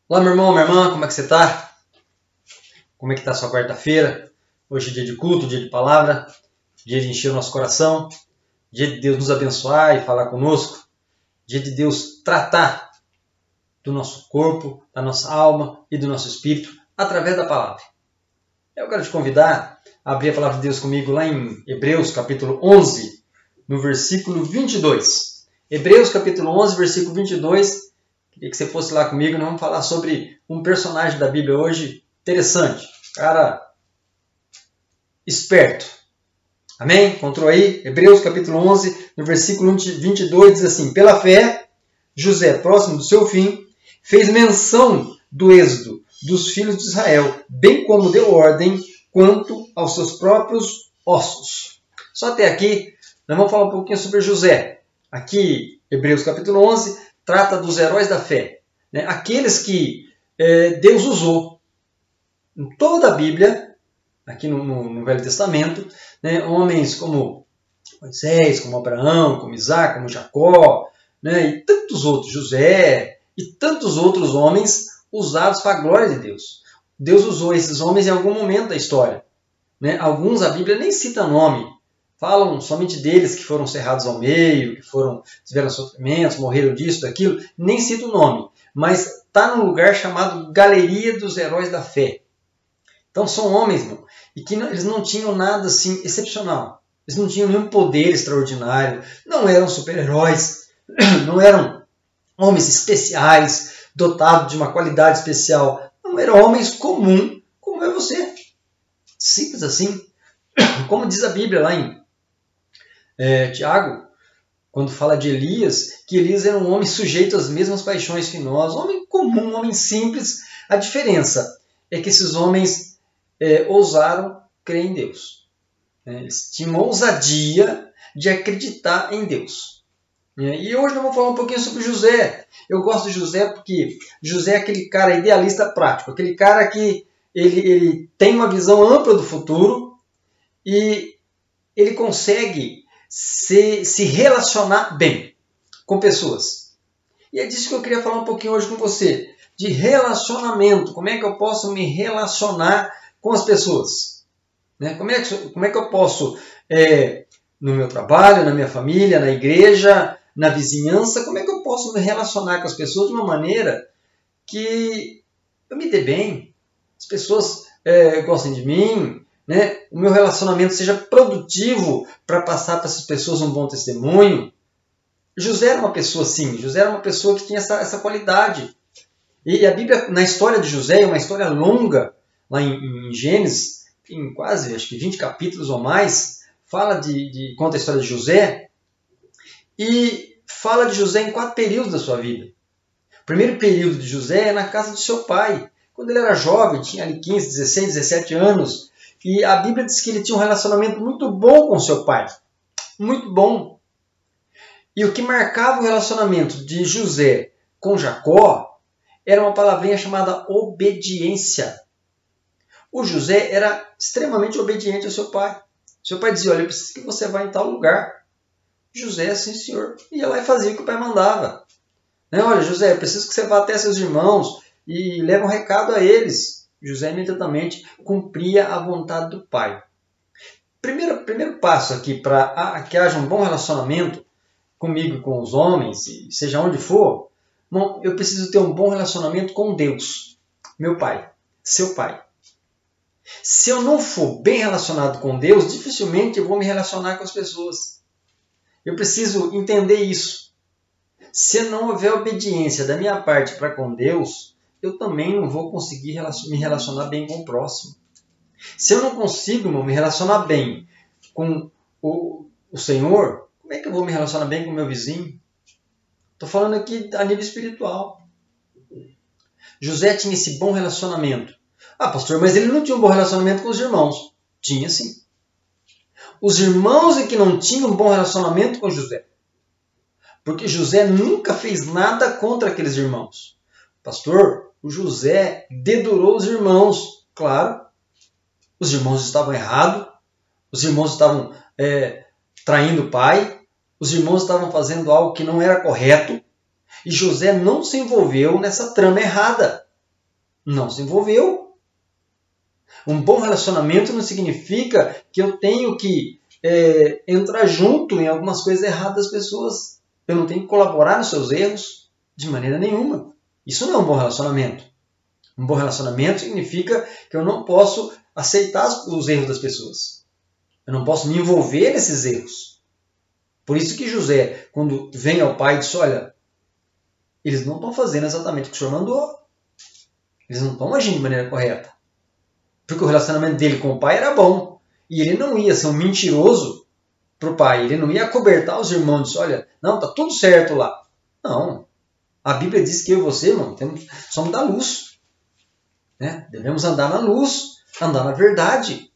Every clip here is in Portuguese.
Olá, meu irmão, minha irmã, como é que você está? Como é que está a sua quarta-feira? Hoje é dia de culto, dia de palavra, dia de encher o nosso coração, dia de Deus nos abençoar e falar conosco, dia de Deus tratar do nosso corpo, da nossa alma e do nosso espírito através da palavra. Eu quero te convidar a abrir a palavra de Deus comigo lá em Hebreus capítulo 11, no versículo 22. Hebreus capítulo 11, versículo 22. Queria que você fosse lá comigo. Nós vamos falar sobre um personagem da Bíblia hoje interessante. Cara esperto. Amém? Encontrou aí? Hebreus capítulo 11, no versículo 22, diz assim: Pela fé, José, próximo do seu fim, fez menção do êxodo dos filhos de Israel, bem como deu ordem quanto aos seus próprios ossos. Só até aqui, nós vamos falar um pouquinho sobre José. Aqui, Hebreus capítulo 11, trata dos heróis da fé, né? Aqueles que Deus usou em toda a Bíblia, aqui no Velho Testamento, né? Homens como Moisés, como Abraão, como Isaac, como Jacó, né? E tantos outros, José, e tantos outros homens usados para a glória de Deus. Deus usou esses homens em algum momento da história, né? Alguns a Bíblia nem cita nome, falam somente deles que foram cerrados ao meio, que tiveram sofrimentos, morreram disso, daquilo, nem cita o nome, mas está num lugar chamado Galeria dos Heróis da Fé. Então são homens, irmão, e que eles não tinham nada assim excepcional, eles não tinham nenhum poder extraordinário, não eram super-heróis, não eram homens especiais, dotados de uma qualidade especial, não eram homens comuns, como é você. Simples assim. Como diz a Bíblia lá em Tiago, quando fala de Elias, que Elias era um homem sujeito às mesmas paixões que nós, um homem comum, um homem simples. A diferença é que esses homens ousaram crer em Deus. Eles tinham ousadia de acreditar em Deus. E hoje nós vamos falar um pouquinho sobre José. Eu gosto de José porque José é aquele cara idealista prático, aquele cara que ele tem uma visão ampla do futuro e ele consegue se relacionar bem com pessoas. E é disso que eu queria falar um pouquinho hoje com você, de relacionamento. Como é que eu posso me relacionar com as pessoas? Né? Como é que eu posso, no meu trabalho, na minha família, na igreja, na vizinhança, como é que eu posso me relacionar com as pessoas de uma maneira que eu me dê bem, as pessoas gostem de mim, né? O meu relacionamento seja produtivo para passar para essas pessoas um bom testemunho. José era uma pessoa assim, José era uma pessoa que tinha essa qualidade. E a Bíblia, na história de José, é uma história longa, lá em Gênesis, em quase, acho que 20 capítulos ou mais, conta a história de José, e fala de José em 4 períodos da sua vida. O primeiro período de José é na casa de seu pai, quando ele era jovem, tinha ali 15, 16, 17 anos, e a Bíblia diz que ele tinha um relacionamento muito bom com seu pai. Muito bom. E o que marcava o relacionamento de José com Jacó era uma palavrinha chamada obediência. O José era extremamente obediente ao seu pai. Seu pai dizia: olha, eu preciso que você vá em tal lugar. José, sim senhor, ia lá e fazia o que o pai mandava. Olha, José, eu preciso que você vá até seus irmãos e leve um recado a eles. José imediatamente cumpria a vontade do pai. Primeiro passo aqui para que haja um bom relacionamento comigo e com os homens, e seja onde for, bom, eu preciso ter um bom relacionamento com Deus, meu pai, seu pai. Se eu não for bem relacionado com Deus, dificilmente eu vou me relacionar com as pessoas. Eu preciso entender isso. Se não houver obediência da minha parte para com Deus, eu também não vou conseguir me relacionar bem com o próximo. Se eu não consigo me relacionar bem com o Senhor, como é que eu vou me relacionar bem com o meu vizinho? Estou falando aqui a nível espiritual. José tinha esse bom relacionamento. Ah, pastor, mas ele não tinha um bom relacionamento com os irmãos. Tinha sim. Os irmãos é que não tinham um bom relacionamento com José. Porque José nunca fez nada contra aqueles irmãos. Pastor, o José dedurou os irmãos. Claro, os irmãos estavam errados, os irmãos estavam traindo o pai, os irmãos estavam fazendo algo que não era correto, e José não se envolveu nessa trama errada. não se envolveu. Um bom relacionamento não significa que eu tenho que entrar junto em algumas coisas erradas das pessoas. Eu não tenho que colaborar nos seus erros de maneira nenhuma. Isso não é um bom relacionamento. Um bom relacionamento significa que eu não posso aceitar os erros das pessoas. Eu não posso me envolver nesses erros. Por isso que José, quando vem ao pai, diz, olha, eles não estão fazendo exatamente o que o senhor mandou. Eles não estão agindo de maneira correta. Porque o relacionamento dele com o pai era bom. E ele não ia ser um mentiroso para o pai. Ele não ia acobertar os irmãos e dizer, olha, não, está tudo certo lá. Não. A Bíblia diz que eu e você, irmão, somos da luz. Né? Devemos andar na luz, andar na verdade.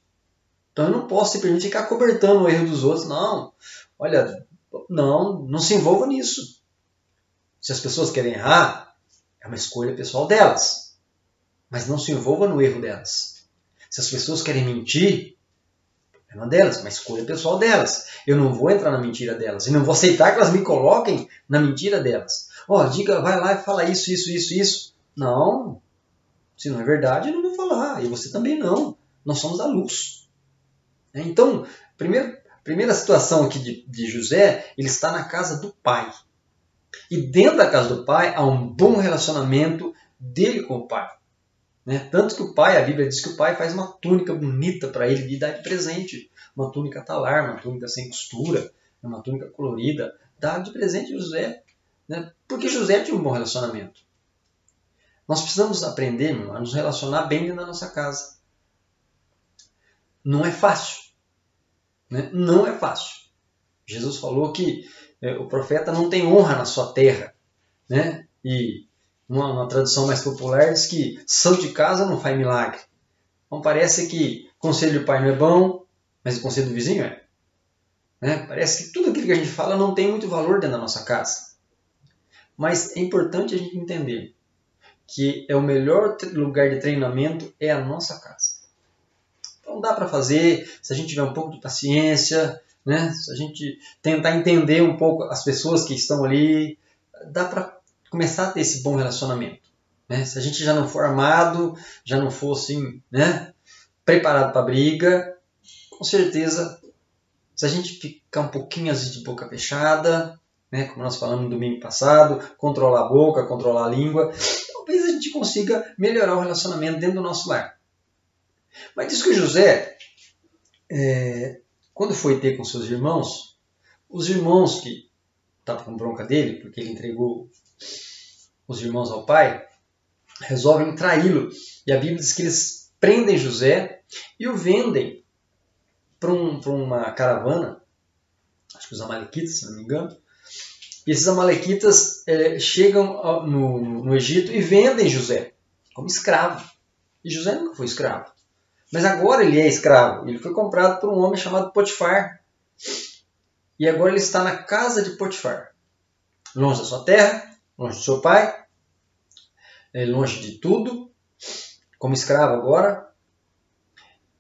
Então eu não posso simplesmente ficar cobertando o erro dos outros. Não. Olha, não se envolva nisso. Se as pessoas querem errar, é uma escolha pessoal delas. Mas não se envolva no erro delas. Se as pessoas querem mentir, é uma delas, uma escolha pessoal delas. Eu não vou entrar na mentira delas. E não vou aceitar que elas me coloquem na mentira delas. Diga, vai lá e fala isso. Não. Se não é verdade, eu não vou falar. E você também não. Nós somos da luz. Então, primeira situação aqui de José, ele está na casa do pai. E dentro da casa do pai há um bom relacionamento dele com o pai. Tanto que o pai, a Bíblia diz que o pai faz uma túnica bonita para ele e dá de presente. Uma túnica talar, uma túnica sem costura, uma túnica colorida. Dá de presente a José. Porque José tinha um bom relacionamento. Nós precisamos aprender, a nos relacionar bem dentro da nossa casa. Não é fácil. Não é fácil. Jesus falou que o profeta não tem honra na sua terra. E uma tradução mais popular diz que santo de casa não faz milagre. Então parece que o conselho do pai não é bom, mas o conselho do vizinho é. Parece que tudo aquilo que a gente fala não tem muito valor dentro da nossa casa. Mas é importante a gente entender que o melhor lugar de treinamento é a nossa casa. Então dá para fazer, se a gente tiver um pouco de paciência, se a gente tentar entender um pouco as pessoas que estão ali, dá para começar a ter esse bom relacionamento. Se a gente já não for armado, já não for assim, preparado para a briga, com certeza, se a gente ficar um pouquinho às vezes de boca fechada, como nós falamos no domingo passado, controlar a boca, controlar a língua, talvez a gente consiga melhorar o relacionamento dentro do nosso lar. Mas diz que José, quando foi ter com seus irmãos, os irmãos que estavam com bronca dele, porque ele entregou os irmãos ao pai, resolvem traí-lo. E a Bíblia diz que eles prendem José e o vendem para uma caravana, acho que os amalequitas, se não me engano. E esses amalequitas chegam no Egito e vendem José como escravo. E José nunca foi escravo. Mas agora ele é escravo. Ele foi comprado por um homem chamado Potifar. E agora ele está na casa de Potifar. Longe da sua terra, longe do seu pai, longe de tudo, como escravo agora.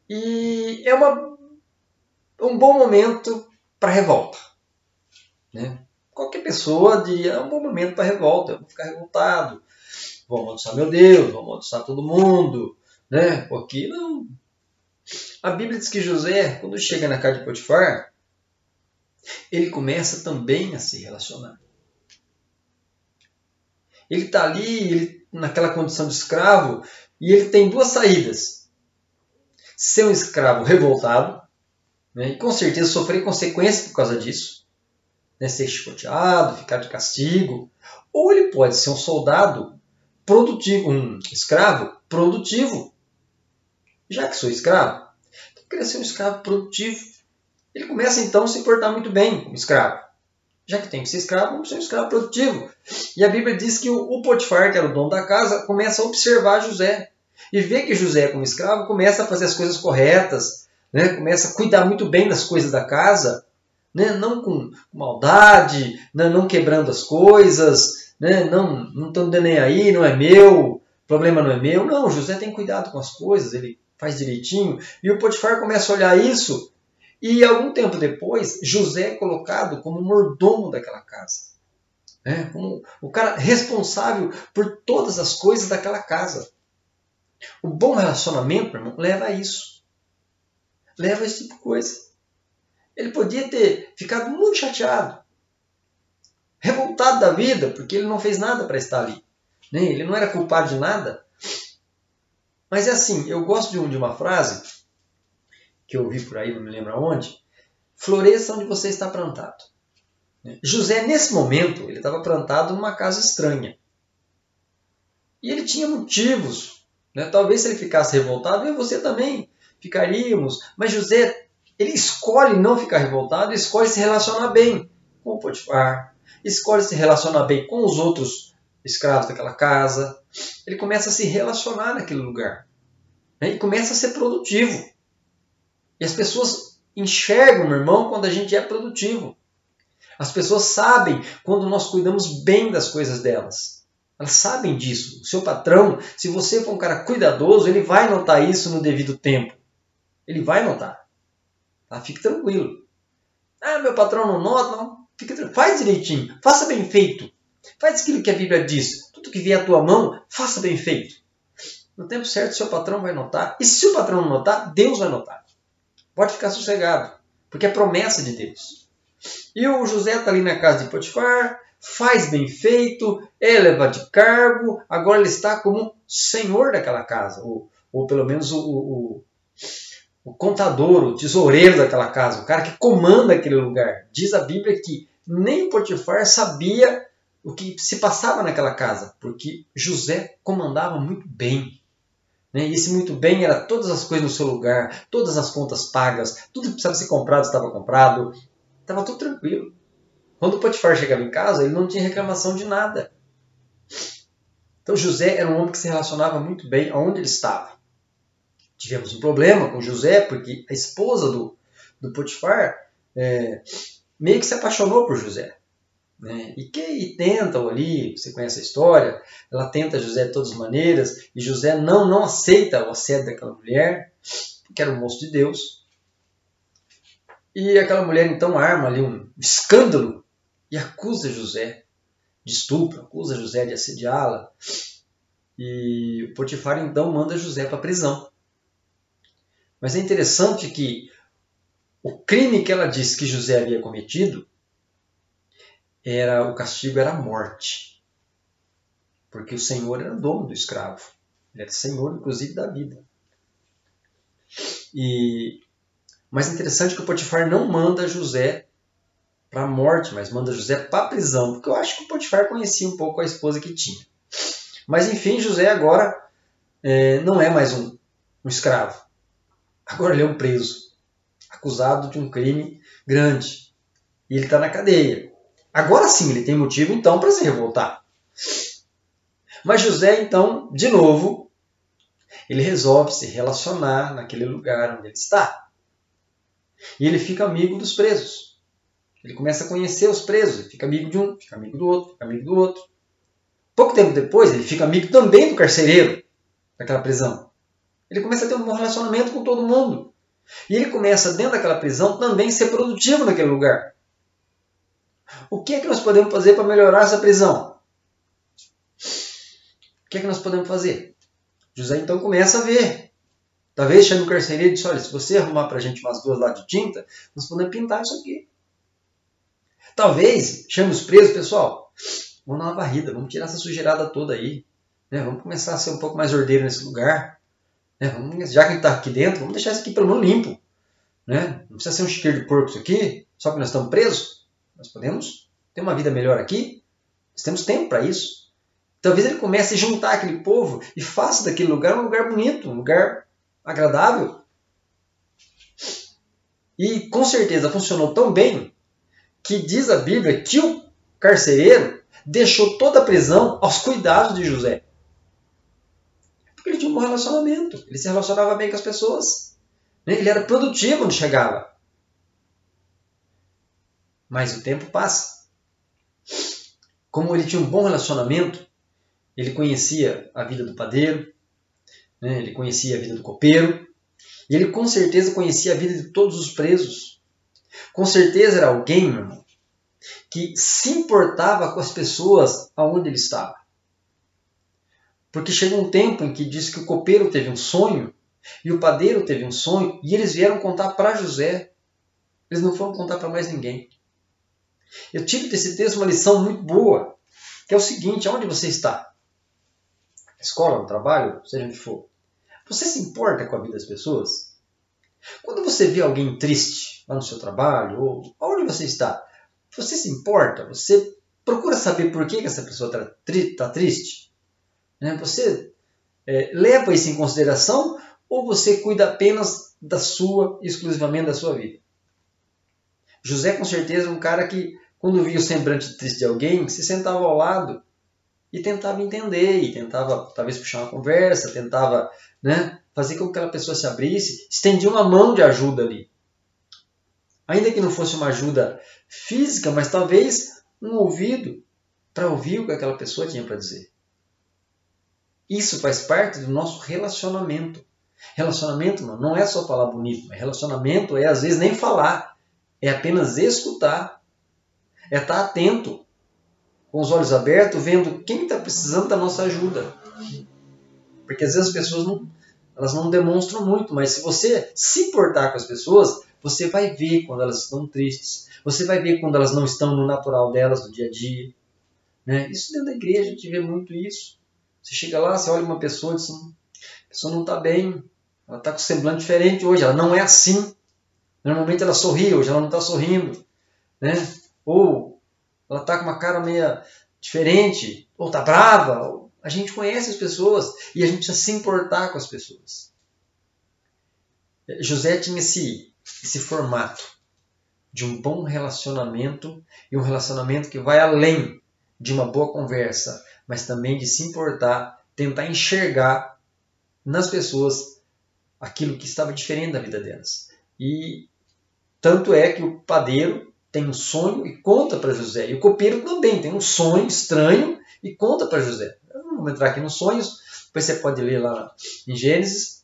E é um bom momento para revolta. Qualquer pessoa diria, é um bom momento para revolta, eu vou ficar revoltado, vou amaldiçoar meu Deus, vou amaldiçoar todo mundo, porque não. A Bíblia diz que José, quando chega na casa de Potifar, ele começa também a se relacionar. Ele está ali, naquela condição de escravo, e ele tem duas saídas. Ser um escravo revoltado, e com certeza sofrer consequências por causa disso, ser chicoteado, ficar de castigo. Ou ele pode ser um soldado produtivo, um escravo produtivo. Já que sou escravo, eu queria ser um escravo produtivo. Ele começa então a se portar muito bem como escravo. Já que tem que ser escravo, vamos ser um escravo produtivo. E a Bíblia diz que o Potifar, que era o dono da casa, começa a observar José. E vê que José, como escravo, começa a fazer as coisas corretas, começa a cuidar muito bem das coisas da casa, não com maldade, não quebrando as coisas, não estando nem aí, não é meu, o problema não é meu. Não, José tem cuidado com as coisas, ele faz direitinho. E o Potifar começa a olhar isso. E algum tempo depois, José é colocado como mordomo daquela casa. Como o cara responsável por todas as coisas daquela casa. O bom relacionamento, irmão, leva a isso. Leva a esse tipo de coisa. Ele podia ter ficado muito chateado, revoltado da vida, porque ele não fez nada para estar ali. Ele não era culpado de nada. Mas é assim, eu gosto de uma frase que eu ouvi por aí, não me lembro aonde. Floresça onde você está plantado. José, nesse momento, ele estava plantado numa casa estranha. E ele tinha motivos. Talvez se ele ficasse revoltado, eu e você também ficaríamos. Mas José, ele escolhe não ficar revoltado, escolhe se relacionar bem com o Potifar, escolhe se relacionar bem com os outros escravos daquela casa. Ele começa a se relacionar naquele lugar. E começa a ser produtivo. E as pessoas enxergam, meu irmão, quando a gente é produtivo. As pessoas sabem quando nós cuidamos bem das coisas delas. Elas sabem disso. O seu patrão, se você for um cara cuidadoso, ele vai notar isso no devido tempo. Ele vai notar. Tá? Fique tranquilo. Meu patrão não nota, não. Fique tranquilo. Faz direitinho. Faça bem feito. Faz aquilo que a Bíblia diz. Tudo que vier à tua mão, faça bem feito. No tempo certo, seu patrão vai notar. E se o patrão não notar, Deus vai notar. Pode ficar sossegado. Porque é promessa de Deus. E o José está ali na casa de Potifar, faz bem feito, é elevado de cargo, agora ele está como senhor daquela casa, ou pelo menos o contador, o tesoureiro daquela casa, o cara que comanda aquele lugar. Diz a Bíblia que nem Potifar sabia o que se passava naquela casa, porque José comandava muito bem. E esse muito bem era todas as coisas no seu lugar, todas as contas pagas, tudo que precisava ser comprado estava comprado. Estava tudo tranquilo. Quando o Potifar chegava em casa, ele não tinha reclamação de nada. Então José era um homem que se relacionava muito bem aonde ele estava. Tivemos um problema com José, porque a esposa do Potifar meio que se apaixonou por José. E tentam ali, você conhece a história, ela tenta José de todas as maneiras, e José não aceita o assédio daquela mulher, porque era um moço de Deus. E aquela mulher então arma ali um escândalo e acusa José de estupro, acusa José de assediá-la. E o Potifar então manda José para a prisão. Mas é interessante que o crime que ela disse que José havia cometido, o castigo era a morte. Porque o Senhor era dono do escravo. Ele era senhor, inclusive, da vida. Mas é interessante que o Potifar não manda José para a morte, mas manda José para a prisão, porque eu acho que o Potifar conhecia um pouco a esposa que tinha. Mas enfim, José agora não é mais um escravo. Agora ele é um preso, acusado de um crime grande. E ele está na cadeia. Agora sim, ele tem motivo então para se revoltar. Mas José então, de novo, ele resolve se relacionar naquele lugar onde ele está. E ele fica amigo dos presos. Ele começa a conhecer os presos. Ele fica amigo de um, fica amigo do outro, fica amigo do outro. Pouco tempo depois, ele fica amigo também do carcereiro daquela prisão. Ele começa a ter um bom relacionamento com todo mundo. E ele começa, dentro daquela prisão, também a ser produtivo naquele lugar. O que é que nós podemos fazer para melhorar essa prisão? O que é que nós podemos fazer? José então começa a ver. Talvez chame o carcereiro e diz, olha, se você arrumar para a gente umas 2 latas de tinta, nós podemos pintar isso aqui. Talvez chame os presos, pessoal, vamos dar uma varrida, vamos tirar essa sujeirada toda aí. Vamos começar a ser um pouco mais ordeiro nesse lugar. Já que a gente está aqui dentro, vamos deixar isso aqui pelo menos limpo. Não precisa ser um chiqueiro de porco isso aqui, só que nós estamos presos. Nós podemos ter uma vida melhor aqui. Nós temos tempo para isso. Talvez ele comece a juntar aquele povo e faça daquele lugar um lugar bonito, um lugar agradável. E com certeza funcionou tão bem que diz a Bíblia que o carcereiro deixou toda a prisão aos cuidados de José. Porque ele tinha um bom relacionamento. Ele se relacionava bem com as pessoas. Ele era produtivo onde chegava. Mas o tempo passa. Como ele tinha um bom relacionamento, ele conhecia a vida do padeiro, ele conhecia a vida do copeiro, e ele com certeza conhecia a vida de todos os presos. Com certeza era alguém, meu irmão, que se importava com as pessoas aonde ele estava. Porque chegou um tempo em que diz que o copeiro teve um sonho e o padeiro teve um sonho e eles vieram contar para José. Eles não foram contar para mais ninguém. Eu tive desse texto uma lição muito boa, que é o seguinte: onde você está? Na escola, no trabalho, seja onde for. Você se importa com a vida das pessoas? Quando você vê alguém triste lá no seu trabalho, ou onde você está, você se importa? Você procura saber por que essa pessoa está triste? Você leva isso em consideração ou você cuida apenas exclusivamente da sua vida? José, com certeza, é um cara que, quando via o semblante triste de alguém, se sentava ao lado e tentava entender, e tentava talvez puxar uma conversa, tentava fazer com que aquela pessoa se abrisse, estendia uma mão de ajuda ali. Ainda que não fosse uma ajuda física, mas talvez um ouvido para ouvir o que aquela pessoa tinha para dizer. Isso faz parte do nosso relacionamento. Relacionamento não é só falar bonito, mas relacionamento é às vezes nem falar, é apenas escutar, é estar atento, com os olhos abertos, vendo quem está precisando da nossa ajuda. Porque às vezes as pessoas não demonstram muito, mas se você se importar com as pessoas, você vai ver quando elas estão tristes, você vai ver quando elas não estão no natural delas, no dia a dia. Isso dentro da igreja, a gente vê muito isso. Você chega lá, você olha uma pessoa e diz: a pessoa não está bem, ela está com semblante diferente hoje, ela não é assim. Normalmente ela sorri, hoje ela não está sorrindo. Ou ela está com uma cara meio diferente, ou está brava. A gente conhece as pessoas e a gente precisa se importar com as pessoas. José tinha esse formato de um bom relacionamento, e um relacionamento que vai além de uma boa conversa, mas também de se importar, tentar enxergar nas pessoas aquilo que estava diferente da vida delas. E tanto é que o padeiro tem um sonho e conta para José, e o copeiro também tem um sonho estranho e conta para José. Eu não vou entrar aqui nos sonhos, depois você pode ler lá em Gênesis,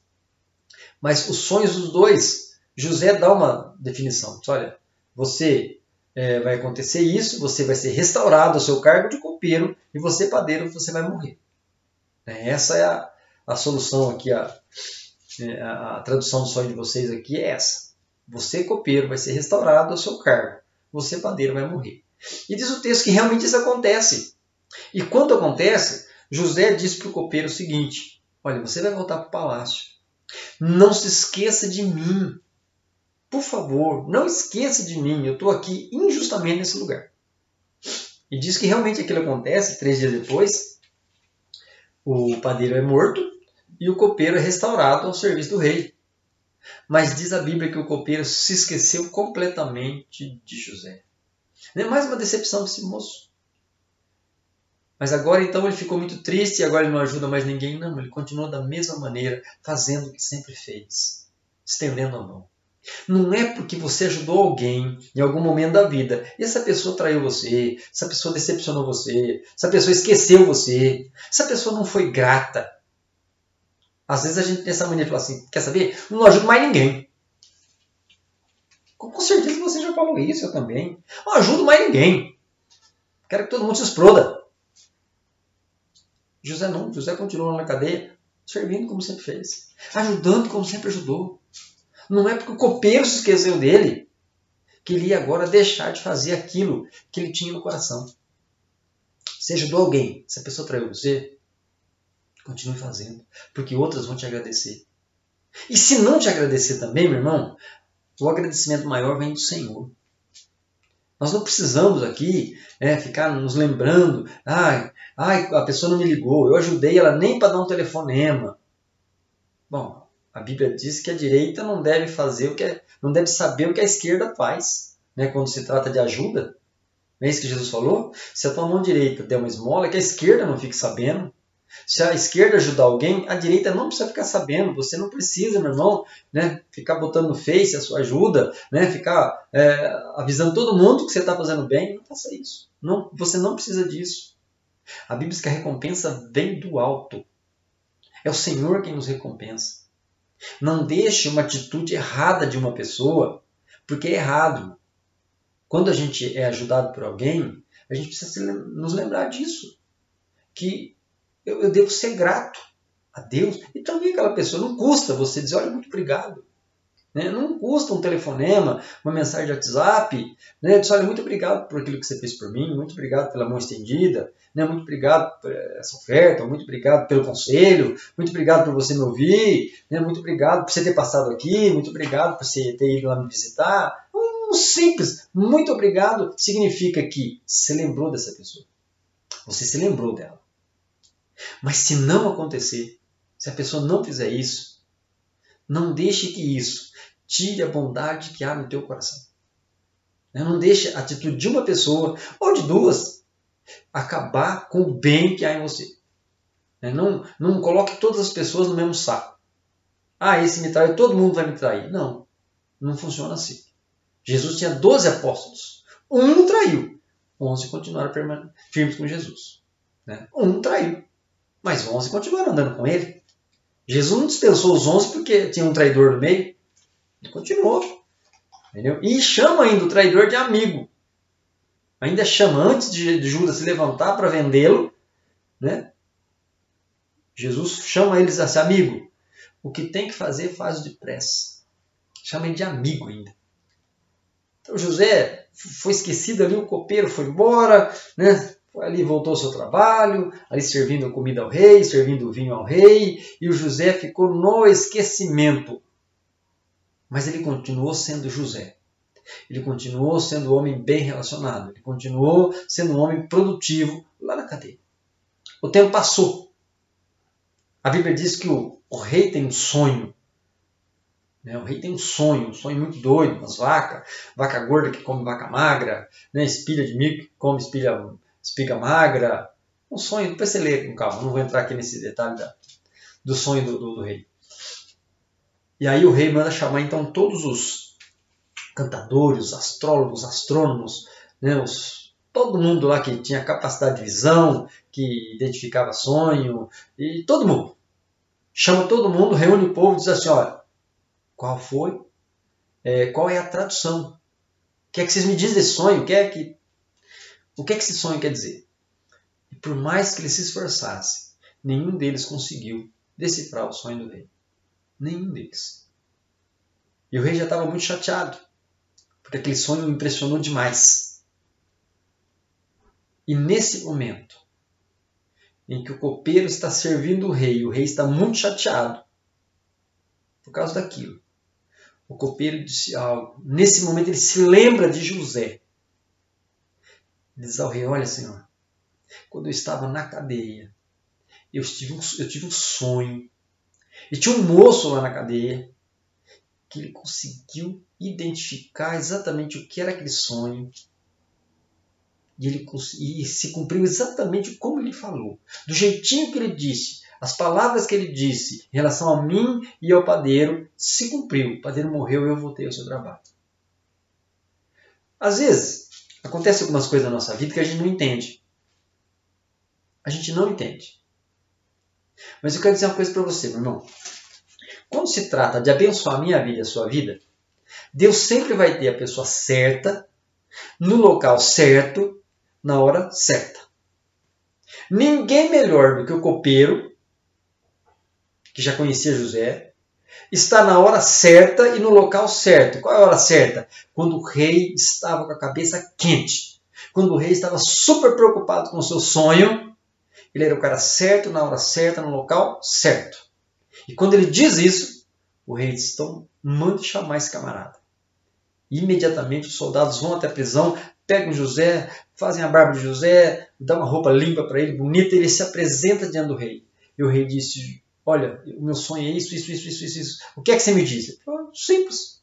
mas os sonhos dos dois, José dá uma definição. Diz: olha, vai acontecer isso, você vai ser restaurado ao seu cargo de copeiro, e você, padeiro, você vai morrer. Essa é a solução aqui, a tradução do sonho de vocês aqui é essa. Você, copeiro, vai ser restaurado ao seu cargo, você, padeiro, vai morrer. E diz o texto que realmente isso acontece. E quando acontece, José diz para o copeiro o seguinte: olha, você vai voltar para o palácio, não se esqueça de mim. Por favor, não esqueça de mim, eu estou aqui injustamente nesse lugar. E diz que realmente aquilo acontece. 3 dias depois, o padeiro é morto e o copeiro é restaurado ao serviço do rei. Mas diz a Bíblia que o copeiro se esqueceu completamente de José. Não é mais uma decepção para esse moço. Mas agora então ele ficou muito triste e agora ele não ajuda mais ninguém. Não, ele continua da mesma maneira, fazendo o que sempre fez, estendendo a mão. Não é porque você ajudou alguém em algum momento da vida e essa pessoa traiu você, essa pessoa decepcionou você, essa pessoa esqueceu você, essa pessoa não foi grata. Às vezes a gente tem essa mania de falar assim: quer saber? Não ajudo mais ninguém. Com certeza você já falou isso, eu também. Não ajudo mais ninguém. Quero que todo mundo se exploda. José não. José continuou na cadeia, servindo como sempre fez, ajudando como sempre ajudou. Não é porque o copeiro se esqueceu dele que ele ia agora deixar de fazer aquilo que ele tinha no coração. Você ajudou alguém, se a pessoa traiu você, continue fazendo, porque outras vão te agradecer. E se não te agradecer também, meu irmão, o agradecimento maior vem do Senhor. Nós não precisamos aqui ficar nos lembrando: a pessoa não me ligou, eu ajudei ela nem para dar um telefonema. Bom, a Bíblia diz que a direita não deve não deve saber o que a esquerda faz, quando se trata de ajuda. Não é isso que Jesus falou? Se a tua mão direita der uma esmola, que a esquerda não fique sabendo. Se a esquerda ajudar alguém, a direita não precisa ficar sabendo. Você não precisa, meu irmão, ficar botando no Face a sua ajuda, ficar avisando todo mundo que você está fazendo bem. Não faça isso. Não, você não precisa disso. A Bíblia diz que a recompensa vem do alto. É o Senhor quem nos recompensa. Não deixe uma atitude errada de uma pessoa, porque é errado. Quando a gente é ajudado por alguém, a gente precisa nos lembrar disso. Que eu devo ser grato a Deus. E também aquela pessoa, não custa você dizer, olha, muito obrigado. Né? Não custa um telefonema, uma mensagem de WhatsApp. Né? Diz, olha, muito obrigado por aquilo que você fez por mim, muito obrigado pela mão estendida, né? Muito obrigado por essa oferta, muito obrigado pelo conselho, muito obrigado por você me ouvir, né? Muito obrigado por você ter passado aqui, muito obrigado por você ter ido lá me visitar. Um simples, muito obrigado, significa que você lembrou dessa pessoa. Você se lembrou dela. Mas se não acontecer, se a pessoa não fizer isso, não deixe que isso tire a bondade que há no teu coração. Não deixe a atitude de uma pessoa, ou de duas, acabar com o bem que há em você. Não coloque todas as pessoas no mesmo saco. Ah, esse me traiu, todo mundo vai me trair. Não, não funciona assim. Jesus tinha 12 apóstolos. Um traiu. 11 continuaram firmes com Jesus. Um traiu. Mas 11 continuaram andando com ele. Jesus não dispensou os 11 porque tinha um traidor no meio. Ele continuou. Entendeu? E chama ainda o traidor de amigo. Ainda chama, antes de Judas se levantar para vendê-lo, né? Jesus chama eles assim, amigo. O que tem que fazer, faz depressa. Chama ele de amigo ainda. Então José foi esquecido ali, o copeiro foi embora, né? Foi ali, voltou ao seu trabalho, ali servindo comida ao rei, servindo vinho ao rei, e o José ficou no esquecimento. Mas ele continuou sendo José. Ele continuou sendo um homem bem relacionado. Ele continuou sendo um homem produtivo lá na cadeia. O tempo passou. A Bíblia diz que o rei tem um sonho. O rei tem um sonho muito doido, umas vacas, vaca gorda que come vaca magra, espilha de milho que come espiga magra. Um sonho, depois você lê com calma, não vou entrar aqui nesse detalhe do sonho do rei. E aí o rei manda chamar então todos os cantadores, os astrólogos, astrônomos, todo mundo lá que tinha capacidade de visão, que identificava sonho, e todo mundo. Chama todo mundo, reúne o povo e diz assim, olha, qual foi? Qual é a tradução? O que é que vocês me dizem desse sonho? O que é que esse sonho quer dizer? E por mais que eles se esforçassem, nenhum deles conseguiu decifrar o sonho do rei. Nenhum deles. E o rei já estava muito chateado, porque aquele sonho o impressionou demais. E nesse momento, em que o copeiro está servindo o rei está muito chateado por causa daquilo, o copeiro disse algo. Nesse momento ele se lembra de José. Ele diz ao rei, olha senhor, quando eu estava na cadeia, eu tive um sonho. E tinha um moço lá na cadeia que ele conseguiu identificar exatamente o que era aquele sonho. E se cumpriu exatamente como ele falou. Do jeitinho que ele disse, as palavras que ele disse em relação a mim e ao padeiro, se cumpriu. O padeiro morreu e eu voltei ao seu trabalho. Às vezes, acontece algumas coisas na nossa vida que a gente não entende. A gente não entende. Mas eu quero dizer uma coisa para você, meu irmão. Quando se trata de abençoar a minha vida e a sua vida, Deus sempre vai ter a pessoa certa, no local certo, na hora certa. Ninguém melhor do que o copeiro, que já conhecia José, está na hora certa e no local certo. Qual é a hora certa? Quando o rei estava com a cabeça quente. Quando o rei estava super preocupado com o seu sonho, ele era o cara certo, na hora certa, no local certo. E quando ele diz isso, o rei diz, então mande chamar esse camarada. E imediatamente os soldados vão até a prisão, pegam José, fazem a barba de José, dão uma roupa limpa para ele, bonita, e ele se apresenta diante do rei. E o rei disse, olha, o meu sonho é isso. O que é que você me diz? Ele falou, simples.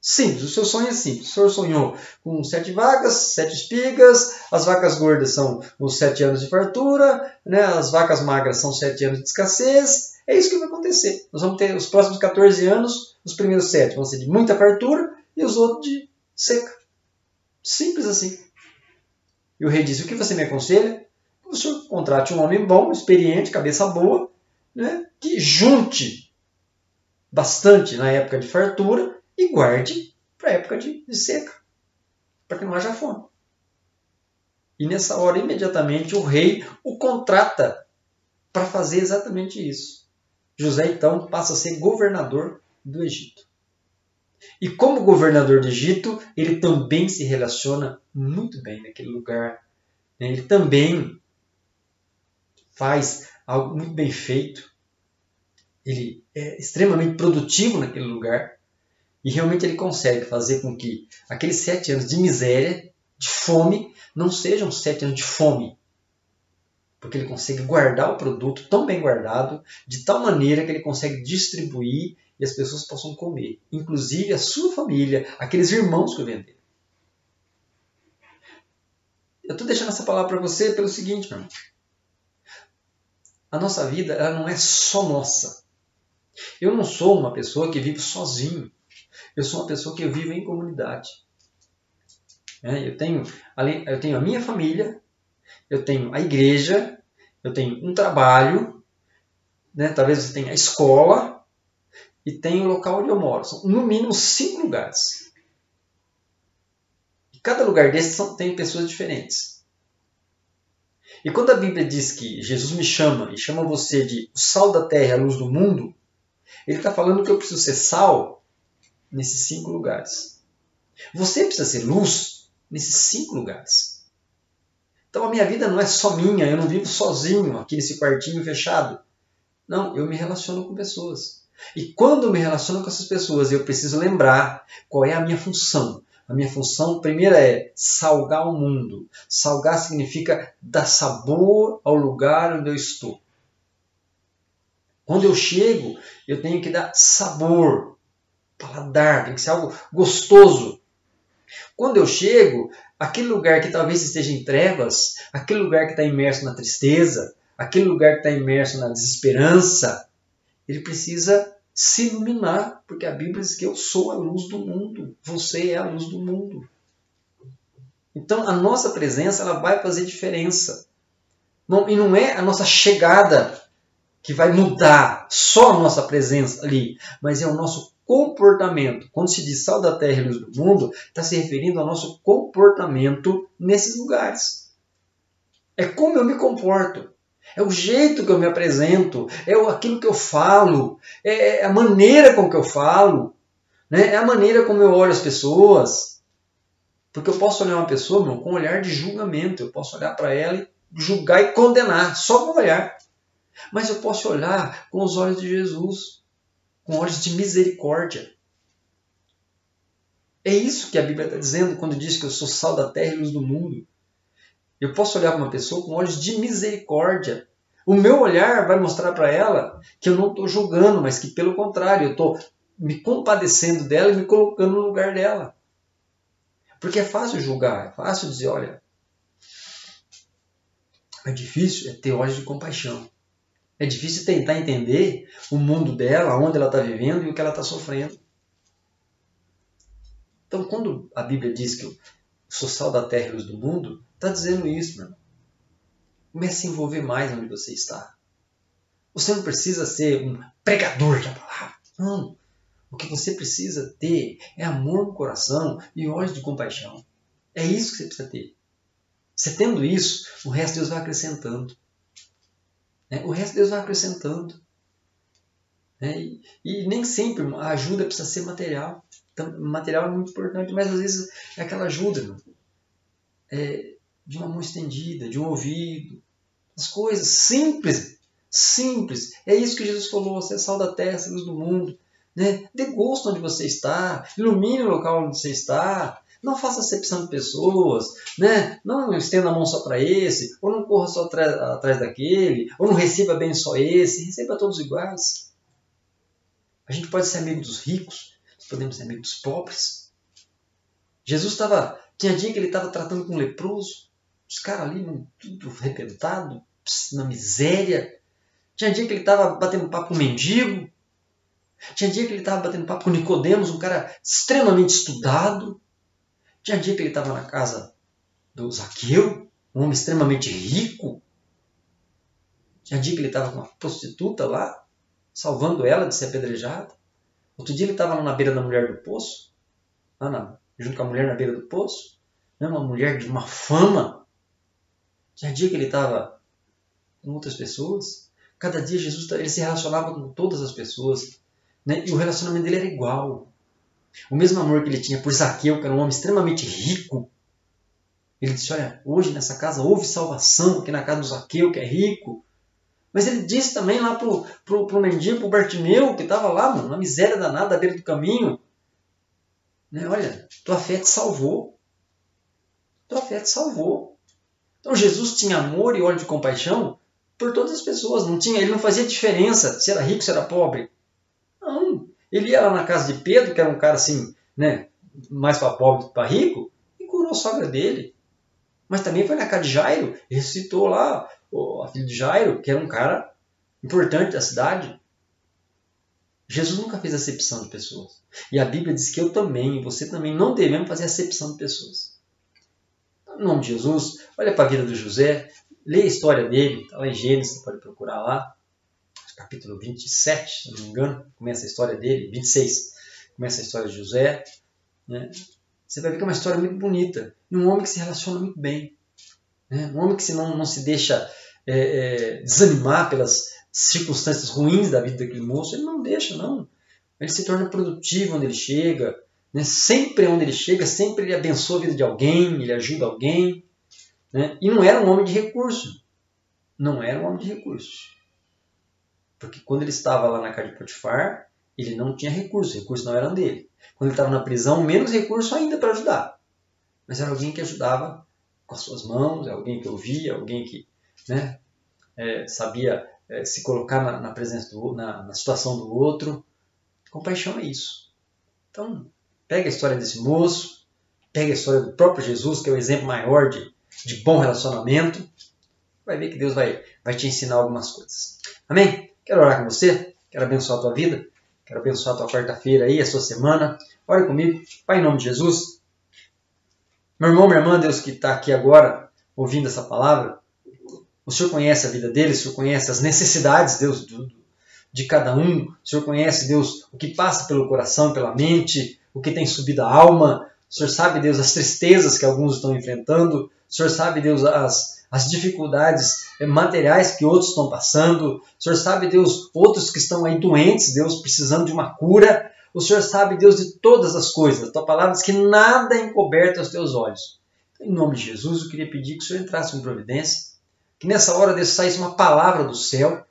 Simples, o seu sonho é simples. O senhor sonhou com 7 vacas, 7 espigas, as vacas gordas são os 7 anos de fartura, as vacas magras são 7 anos de escassez. É isso que vai acontecer. Nós vamos ter os próximos 14 anos, os primeiros 7 vão ser de muita fartura e os outros de seca. Simples assim. E o rei disse, o que você me aconselha? Que o senhor contrate um homem bom, experiente, cabeça boa, que junte bastante na época de fartura e guarde para a época de seca, para que não haja fome. E nessa hora, imediatamente, o rei o contrata para fazer exatamente isso. José, então, passa a ser governador do Egito. E como governador do Egito, ele também se relaciona muito bem naquele lugar. Ele também faz algo muito bem feito. Ele é extremamente produtivo naquele lugar. E realmente ele consegue fazer com que aqueles 7 anos de miséria, de fome, não sejam 7 anos de fome. Porque ele consegue guardar o produto tão bem guardado, de tal maneira que ele consegue distribuir e as pessoas possam comer. Inclusive a sua família, aqueles irmãos que venderam. Eu estou deixando essa palavra para você pelo seguinte, meu irmão. A nossa vida, ela não é só nossa. Eu não sou uma pessoa que vive sozinho. Eu sou uma pessoa que vive em comunidade. Eu tenho a minha família, eu tenho a igreja, eu tenho um trabalho, talvez você tenha a escola e tenho o local onde eu moro. São no mínimo 5 lugares. E cada lugar desses tem pessoas diferentes. E quando a Bíblia diz que Jesus me chama e chama você de o sal da terra e a luz do mundo, ele está falando que eu preciso ser sal nesses 5 lugares. Você precisa ser luz nesses 5 lugares. Então a minha vida não é só minha, eu não vivo sozinho aqui nesse quartinho fechado. Não, eu me relaciono com pessoas. E quando eu me relaciono com essas pessoas, eu preciso lembrar qual é a minha função. A minha função, primeira, é salgar o mundo. Salgar significa dar sabor ao lugar onde eu estou. Quando eu chego, eu tenho que dar sabor, paladar, tem que ser algo gostoso. Quando eu chego, aquele lugar que talvez esteja em trevas, aquele lugar que está imerso na tristeza, aquele lugar que está imerso na desesperança, ele precisa se iluminar, porque a Bíblia diz que eu sou a luz do mundo, você é a luz do mundo. Então a nossa presença ela vai fazer diferença. E não é a nossa chegada que vai mudar só a nossa presença ali, mas é o nosso comportamento. Quando se diz sal da terra e luz do mundo, está se referindo ao nosso comportamento nesses lugares. É como eu me comporto. É o jeito que eu me apresento, aquilo que eu falo, é a maneira com que eu falo, é a maneira como eu olho as pessoas. Porque eu posso olhar uma pessoa com um olhar de julgamento, eu posso olhar para ela e julgar e condenar, só com o olhar. Mas eu posso olhar com os olhos de Jesus, com olhos de misericórdia. É isso que a Bíblia está dizendo quando diz que eu sou sal da terra e luz do mundo. Eu posso olhar para uma pessoa com olhos de misericórdia. O meu olhar vai mostrar para ela que eu não estou julgando, mas que, pelo contrário, eu estou me compadecendo dela e me colocando no lugar dela. Porque é fácil julgar, é fácil dizer, olha, é difícil é ter olhos de compaixão. É difícil tentar entender o mundo dela, onde ela está vivendo e o que ela está sofrendo. Então, quando a Bíblia diz que eu sou sal da terra e luz do mundo, está dizendo isso, meu irmão. Comece a se envolver mais onde você está. Você não precisa ser um pregador da palavra. Não. O que você precisa ter é amor no coração e olhos de compaixão. É isso que você precisa ter. Você tendo isso, o resto Deus vai acrescentando. O resto Deus vai acrescentando. E nem sempre a ajuda precisa ser material. Então, material é muito importante, mas às vezes é aquela ajuda, de uma mão estendida, de um ouvido. As coisas simples, simples. É isso que Jesus falou, você é sal da terra, luz do mundo. Dê gosto onde você está, ilumine o local onde você está. Não faça acepção de pessoas, não estenda a mão só para esse, ou não corra só atrás daquele, ou não receba bem só esse, receba todos iguais. A gente pode ser amigo dos ricos, nós podemos ser amigo dos pobres. Jesus tinha dia que ele estava tratando com um leproso, os caras ali tudo arrebentado, na miséria. Tinha dia que ele estava batendo papo com um mendigo. Tinha dia que ele estava batendo papo com Nicodemos, um cara extremamente estudado. Tinha dia que ele estava na casa do Zaqueu, um homem extremamente rico. Tinha dia que ele estava com uma prostituta lá, salvando ela de ser apedrejada. Outro dia ele estava lá na beira da mulher do poço, junto com a mulher na beira do poço, uma mulher de uma fama. Tinha dia que ele estava com outras pessoas. Cada dia Jesus ele se relacionava com todas as pessoas, né? E o relacionamento dele era igual. O mesmo amor que ele tinha por Zaqueu, que era um homem extremamente rico. Ele disse, olha, hoje nessa casa houve salvação, aqui na casa do Zaqueu, que é rico. Mas ele disse também lá pro mendigo, pro Bartimeu, que estava lá, mano, na miséria danada, à beira do caminho. Né? Olha, tua fé te salvou. Tua fé te salvou. Então Jesus tinha amor e óleo de compaixão por todas as pessoas. Ele não fazia diferença se era rico, se era pobre. Não. Ele ia lá na casa de Pedro, que era um cara assim, né, mais para pobre do que para rico, e curou a sogra dele. Mas também foi na casa de Jairo, e ressuscitou lá a filha de Jairo, que era um cara importante da cidade. Jesus nunca fez acepção de pessoas. E a Bíblia diz que eu também, e você também, não devemos fazer acepção de pessoas. Em nome de Jesus, olha para a vida do José, lê a história dele, está lá em Gênesis, você pode procurar lá, capítulo 27, se não me engano, começa a história dele, 26, começa a história de José. Né? Você vai ver que é uma história muito bonita, e um homem que se relaciona muito bem. Né? Um homem que não se deixa desanimar pelas circunstâncias ruins da vida daquele moço, ele não deixa, não. Ele se torna produtivo onde ele chega, né? Sempre onde ele chega, sempre ele abençoa a vida de alguém, ele ajuda alguém. Né? E não era um homem de recurso. Não era um homem de recurso. Porque quando ele estava lá na casa de Potifar, ele não tinha recurso, recursos não eram dele. Quando ele estava na prisão, menos recurso ainda para ajudar. Mas era alguém que ajudava com as suas mãos, alguém que ouvia, alguém que, né, sabia se colocar na presença na situação do outro. Compaixão é isso. Então, pega a história desse moço, pega a história do próprio Jesus, que é o exemplo maior de bom relacionamento, vai ver que Deus vai te ensinar algumas coisas. Amém? Quero orar com você, quero abençoar a tua vida, quero abençoar a tua quarta-feira aí, a sua semana. Ore comigo, Pai, em nome de Jesus. Meu irmão, minha irmã, Deus que está aqui agora, ouvindo essa palavra, o Senhor conhece a vida dele, o Senhor conhece as necessidades, Deus, de cada um. O Senhor conhece, Deus, o que passa pelo coração, pela mente, o que tem subido a alma. O Senhor sabe, Deus, as tristezas que alguns estão enfrentando. O Senhor sabe, Deus, as dificuldades materiais que outros estão passando. O Senhor sabe, Deus, outros que estão aí doentes, Deus, precisando de uma cura. O Senhor sabe, Deus, de todas as coisas. A tua palavra diz que nada é encoberto aos teus olhos. Então, em nome de Jesus, eu queria pedir que o Senhor entrasse com providência, que nessa hora, Deus, saísse uma palavra do céu,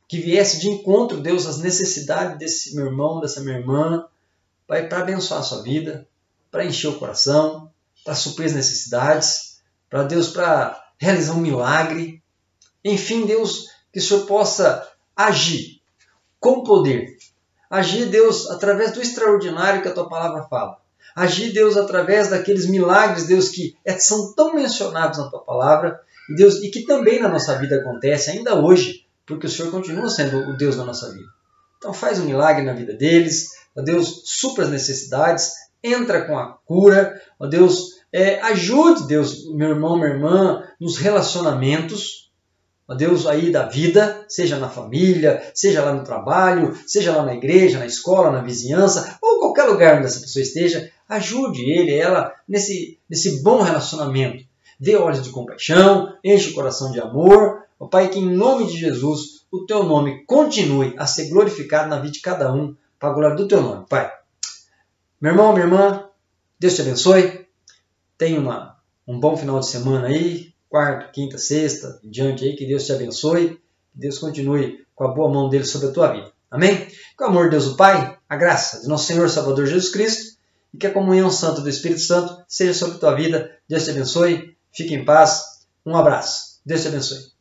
que viesse de encontro, Deus, às necessidades desse meu irmão, dessa minha irmã, Pai, para abençoar a sua vida, para encher o coração, para suprir as necessidades, para Deus, para realizar um milagre. Enfim, Deus, que o Senhor possa agir com poder. Agir, Deus, através do extraordinário que a tua palavra fala. Agir, Deus, através daqueles milagres, Deus, que são tão mencionados na tua palavra, Deus, e que também na nossa vida acontece ainda hoje, porque o Senhor continua sendo o Deus da nossa vida. Então faz um milagre na vida deles, ó Deus, supra as necessidades, entra com a cura, ó Deus, ajude, Deus, meu irmão, minha irmã, nos relacionamentos, ó Deus, aí da vida, seja na família, seja lá no trabalho, seja lá na igreja, na escola, na vizinhança, ou qualquer lugar onde essa pessoa esteja, ajude ele, ela, nesse bom relacionamento. Dê olhos de compaixão, enche o coração de amor. Ó Pai, que em nome de Jesus, o Teu nome continue a ser glorificado na vida de cada um, para a glória do Teu nome, Pai. Meu irmão, minha irmã, Deus te abençoe. Tenha um bom final de semana aí, quarta, quinta, sexta, em diante aí, que Deus te abençoe. Que Deus continue com a boa mão dele sobre a tua vida. Amém? Com o amor de Deus o Pai, a graça de nosso Senhor Salvador Jesus Cristo e que a comunhão santa do Espírito Santo seja sobre a tua vida. Deus te abençoe. Fique em paz. Um abraço. Deus te abençoe.